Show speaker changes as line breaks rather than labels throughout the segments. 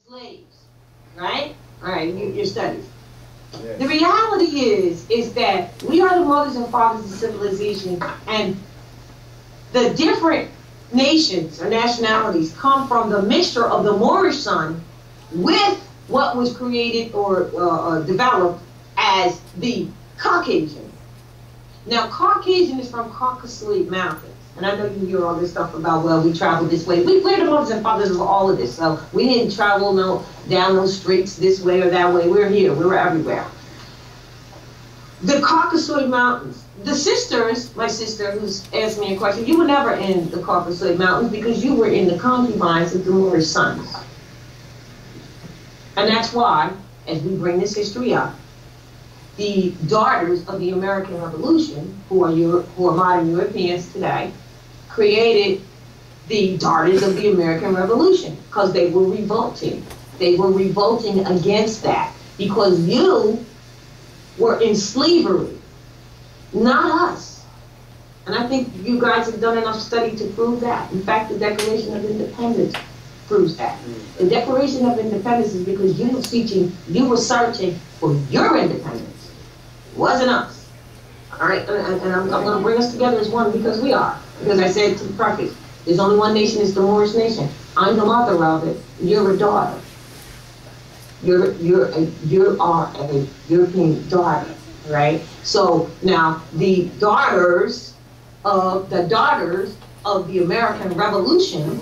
slaves, right? All right, your studies.
Yes.
The reality is that we are the mothers and fathers of civilization, and the different nations or nationalities come from the mixture of the Moorish sun with what was created or developed as the Caucasian. Now, Caucasian is from Caucasoid Mountains. And I know you hear all this stuff about, well, we traveled this way. We're the mothers and fathers of all of this. So we didn't travel down those streets this way or that way. We're here. We were everywhere. The Caucasoid Mountains. The sisters, my sister who's asked me a question, you were never in the Caucasoid Mountains because you were in the concubines of the Moorish sons. And that's why, as we bring this history up, the daughters of the American Revolution, who are modern Europeans today, created the daughters of the American Revolution because they were revolting. They were revolting against that because you were in slavery, not us. And I think you guys have done enough study to prove that. In fact, the Declaration of Independence proves that. The Declaration of Independence is because you were searching for your independence. It wasn't us. All right, and I'm going to bring us together as one because we are. Because I said to the preface, there's only one nation, it's the Moorish nation. I'm the mother of it. You're a daughter. You are a European daughter, right? So now the daughters of the American Revolution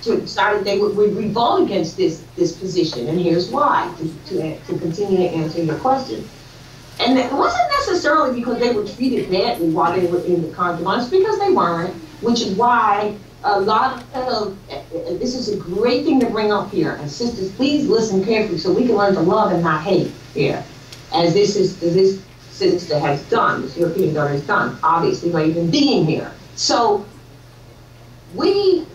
decided they would revolt against this position, and here's why. To continue to answer your question. And it wasn't necessarily because they were treated badly while they were in the concubines, because they weren't, which is why a lot of, this is a great thing to bring up here. And sisters, please listen carefully so we can learn to love and not hate here, as this sister has done, this European daughter has done, obviously by even being here. So the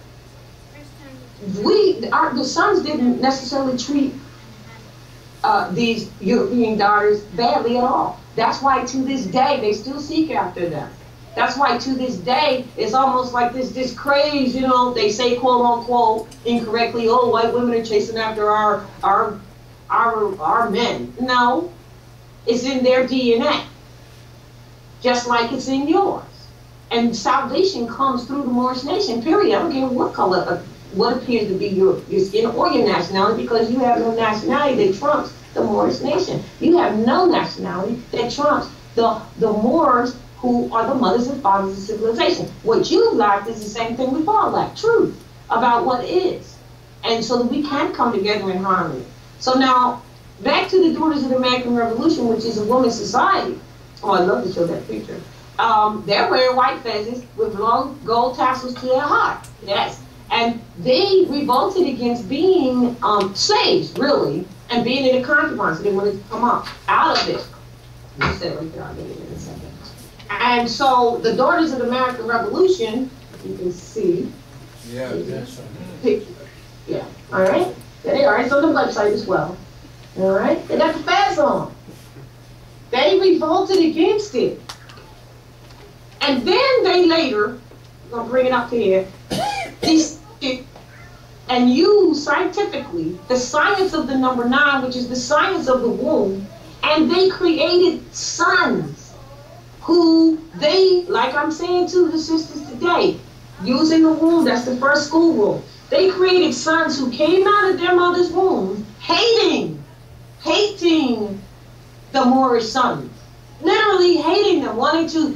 sons didn't necessarily treat these European daughters badly at all. That's why to this day they still seek after them. That's why to this day it's almost like this craze, you know, they say quote unquote incorrectly, oh, white women are chasing after our men. No, it's in their DNA, just like it's in yours. And salvation comes through the Moorish nation, period. I don't care what color, what appears to be your skin or your nationality, because you have no nationality that trumps the Moorish nation. You have no nationality that trumps the Moors, who are the mothers and fathers of civilization. What you lacked is the same thing we all lack, truth about what is. And so that we can come together in harmony. So now, back to the Daughters of the American Revolution, which is a women's society. Oh, I'd love to show that picture. They're wearing white fezzes with long gold tassels to their heart. Yes. And they revolted against being slaves, really, and being in the concubines. So they wanted to come out of it. You said right there, I'll get it in a second. And so the Daughters of the American Revolution, you can see.
Yeah, that's
picture. Yeah. All right. There they are. It's on the website as well. All right. They got the fez on. They revolted against it. And then they later, I'm going to bring it up here, and use scientifically the science of the number 9, which is the science of the womb, and they created sons who they, like I'm saying to the sisters today, using the womb, that's the first school rule. They created sons who came out of their mother's womb hating the Moorish sons. Literally hating them, wanting to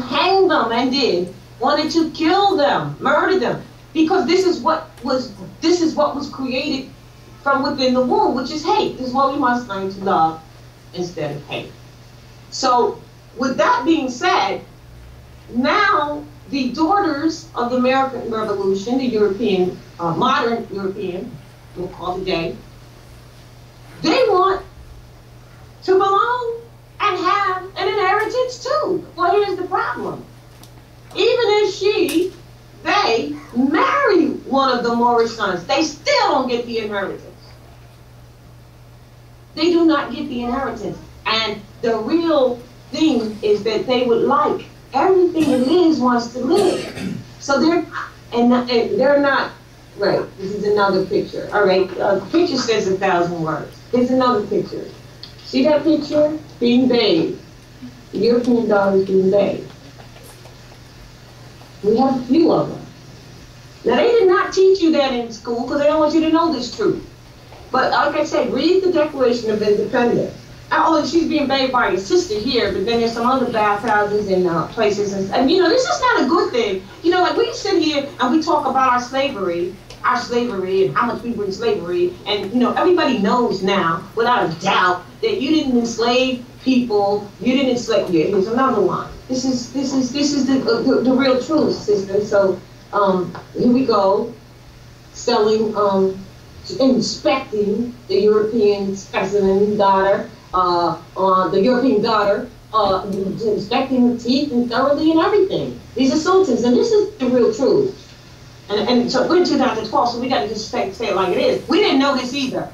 hang them, and did, wanted to kill them, murder them, because this is what was created from within the womb, which is hate. This is what we must learn to love instead of hate. So, with that being said, now the daughters of the American Revolution, the European, modern European, we'll call today, they want to belong and have an inheritance too. Well, here's the problem. Even if they marry one of the Moorish sons, they still don't get the inheritance. They do not get the inheritance. And the real thing is that they would like everything that Liz wants to live. So they're not Right, this is another picture. All right, the picture says 1,000 words. Here's another picture. See that picture? Being bathed. The European daughters being bathed. We have a few of them. Now, they did not teach you that in school because they don't want you to know this truth. But like I said, read the Declaration of Independence. Oh, she's being bathed by your sister here, but then there's some other bathhouses and places. And, you know, this is not a good thing. You know, like we sit here and we talk about our slavery and how much we were in slavery. And, you know, everybody knows now, without a doubt, that you didn't enslave people. You didn't enslave. Yeah, here's another one. This is the real truth, sister. So here we go, selling, inspecting the European specimen daughter. The European daughter, inspecting the teeth and thoroughly and everything. These are sultans, and this is the real truth. And so we're in 2012, so we got to just say it like it is. We didn't know this either,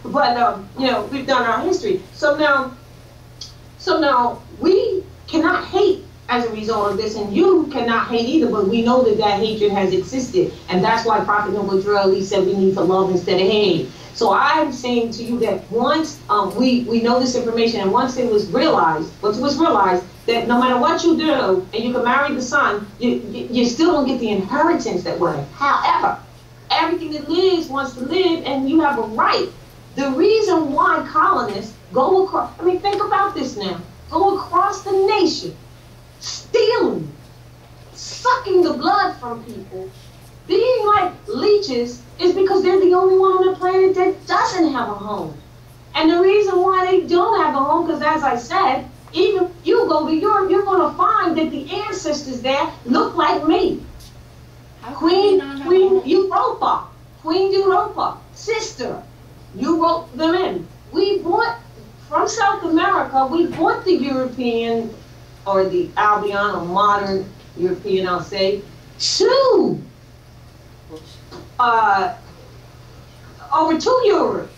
but you know, we've done our history. So now we cannot hate as a result of this, and you cannot hate either. But we know that that hatred has existed, and that's why Prophet Noble Drew said we need to love instead of hate. So I'm saying to you that once we know this information, and once it was realized that no matter what you do, and you can marry the son, you still don't get the inheritance that way. However, everything that lives wants to live, and you have a right. The reason why colonists go across, I mean, think about this now, go across the nation, stealing, sucking the blood from people, being like leeches, is because they're the only one on the planet that doesn't have a home. And the reason why they don't have a home, because as I said, even you go to Europe, you're going to find that the ancestors there look like me. Queen Europa, sister, you wrote them in. We bought, from South America, we bought the European, or the Albion, or modern European, I'll say, to over to Europe.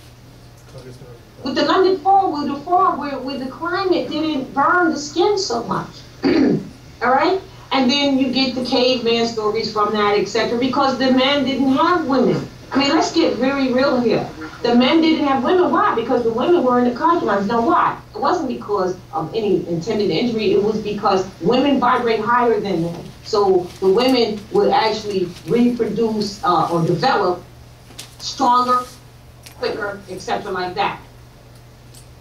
With the London Fog, where the climate didn't burn the skin so much. All right? And then you get the caveman stories from that, etc., because the men didn't have women. I mean, let's get very real here. The men didn't have women. Why? Because the women were in the concubines. Now, why? It wasn't because of any intended injury. It was because women vibrate higher than men. So the women would actually reproduce or develop stronger, quicker, etc., like that.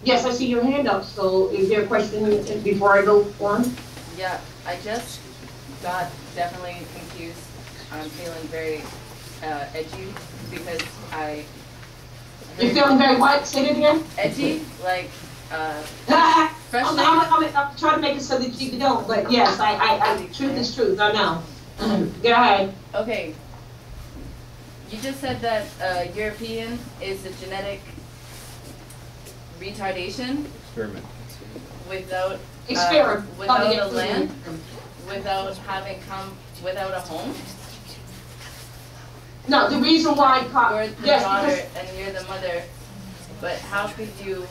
Yes, I see your hand up. So is there a question before I go on?
Yeah, I just got definitely confused. I'm feeling very edgy because
You're feeling very what? Say it again.
Edgy, like
I'm trying to make it so that you don't. But yes, truth is truth. I know. Go ahead.
Okay. You just said that European is a genetic retardation.
Experiment.
Without a land, without without a home.
No, the reason why
you're the daughter and you're the mother, but how could you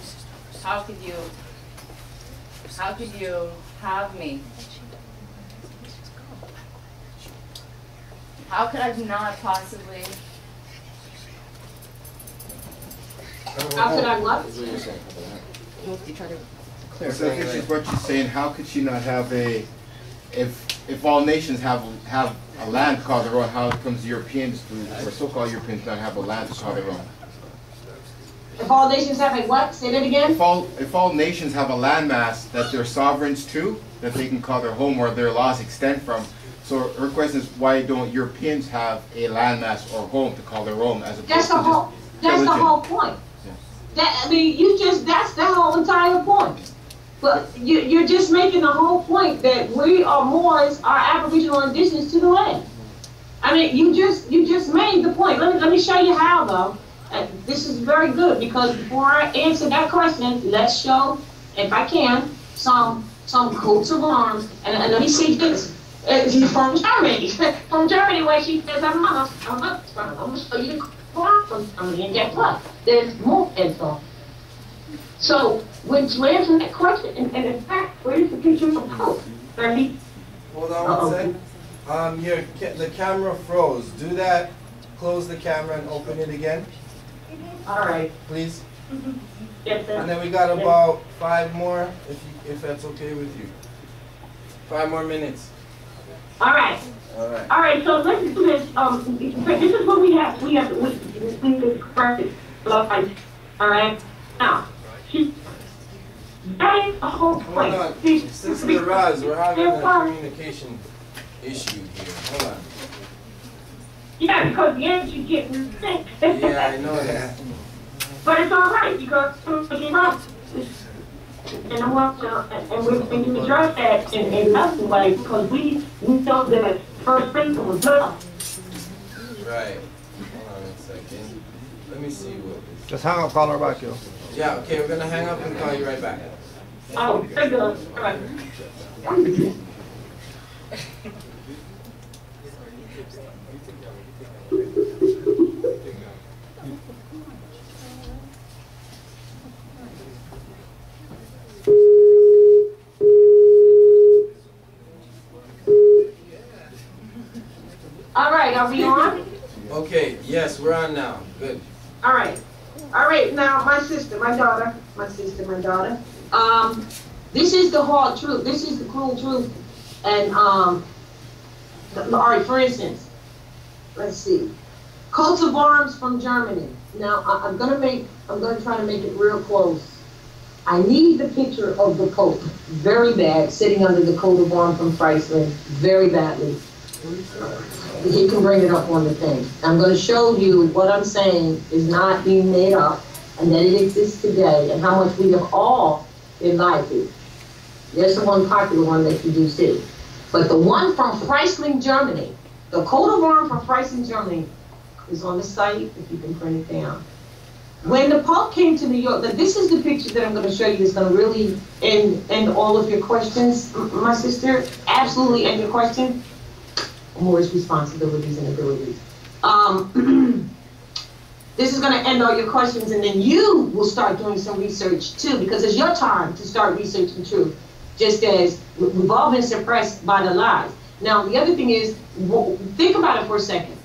have me? How could I not possibly?
How could I what?
So this is what you're saying. How could she not have a? If all nations have a land to call their own, how comes Europeans or so-called Europeans not have a land to call their own?
If all nations have a what? Say that again.
If all nations have a landmass that they're sovereigns to, that they can call their home or their laws extend from. So her question is, why don't Europeans have a landmass or home to call their own as opposed to just
That's the whole point.
Yeah.
That's the whole entire point. But you're just making the whole point that we are Moors, are Aboriginal indigenous to the land. I mean, you just made the point. Let me show you how though. This is very good because before I answer that question, let's show, if I can, some coats of arms. And let me see this. She's from Germany. From Germany, where she says, I'm going to show you the coats from Germany. And guess what? There's more info. So, when to answer that question, and in fact, where's the picture of coat? 30?
Hold on one sec. The camera froze. Do that
close the camera and open it again,
All right.
please?
Yes, sir.
And then we got about 5 more, if that's okay with you. 5 more minutes.
All right.
All right.
All right, so let's do this. This is what we have. We have to correct. All right. Now, that is the whole
Hold
point.
on.
See,
Sister Raz, we're having a communication issue here. Hold on.
Yeah, because the energy getting sick.
Yeah, I know that.
But it's all right because it's up. And I want to, and we're going to address that in another way because we know that first principle was love.
Right. Hold on a second. Let me see what this.
Just hang up, call her back, yo.
Yeah, okay, we're gonna hang up and call you right back.
Oh, very good. All right. All right, are we on?
Okay, yes, we're on now. Good.
All right. All right, now my daughter, this is the hard truth. This is the cruel truth. And, all right, for instance, let's see. Coats of arms from Germany. Now, I'm gonna try to make it real close. I need the picture of the coat, very bad, sitting under the coat of arms from Friesland, very badly. He can bring it up on the thing. I'm going to show you what I'm saying is not being made up and that it exists today and how much we have all been lied to. There's the one popular one that you do see. But the one from Friesland, Germany, the coat of arms from Friesland, Germany is on the site if you can print it down. When the Pope came to New York, now this is the picture that I'm going to show you that's going to really end all of your questions, my sister, absolutely end your question. Moore's responsibilities and abilities. This is going to end all your questions, and then you will start doing some research too, because it's your time to start researching truth, just as we've all been suppressed by the lies. Now, the other thing is, think about it for a second.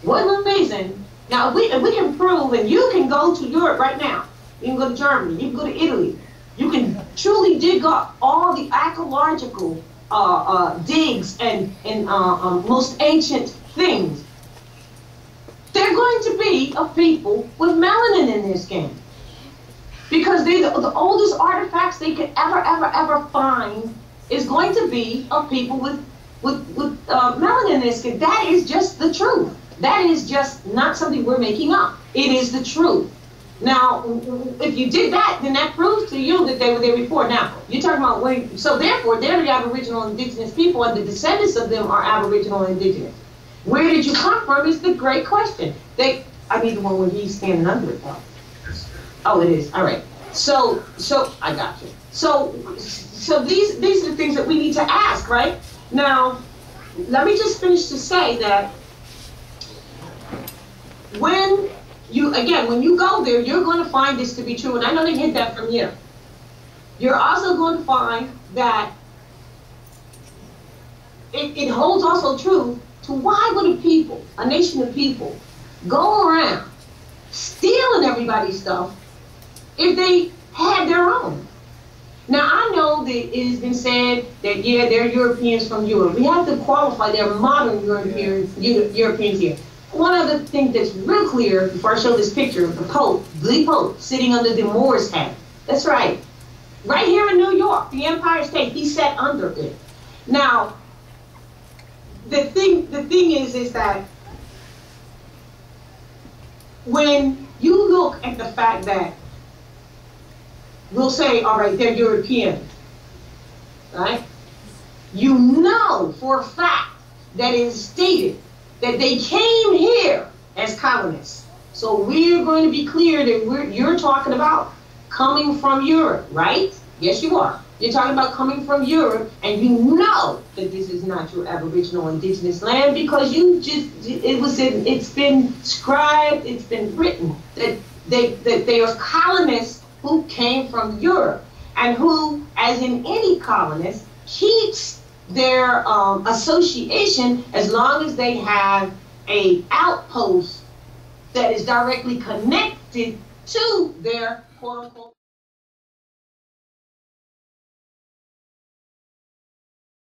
What amazing. Now, if we can prove, and you can go to Europe right now, you can go to Germany, you can go to Italy, you can truly dig up all the archaeological digs and most ancient things. They're going to be of people with melanin in their skin. Because they're the oldest artifacts they could ever find is going to be of people with melanin in their skin. That is just the truth. That is just not something we're making up. It is the truth. Now, if you did that, then that proves to you that they were there before. Now, you're talking about so therefore, they're the Aboriginal indigenous people, and the descendants of them are Aboriginal indigenous. Where did you come from is the great question. I need the one where he's standing under it, though. Oh, it is. All right. So I got you. So these are the things that we need to ask, right? Now, let me just finish to say that when you go there, you're going to find this to be true, and I know they hid that from you. You're also going to find that it holds also true to why would a nation of people, go around stealing everybody's stuff if they had their own? Now, I know that it has been said that, yeah, they're Europeans from Europe. We have to qualify they're modern Europeans here. One other thing that's real clear, before I show this picture of the Pope, the Pope, sitting under the Moor's hat. That's right. Right here in New York, the Empire State, he sat under it. Now, the thing is that when you look at the fact that we'll say, all right, they're European, right? You know for a fact that it is stated that they came here as colonists. So we're going to be clear that you're talking about coming from Europe, right? Yes, you are. You're talking about coming from Europe, and you know that this is not your Aboriginal indigenous land because it's been scribed, it's been written that they are colonists who came from Europe and who, as in any colonist, keeps their association as long as they have a outpost that is directly connected to their quote unquote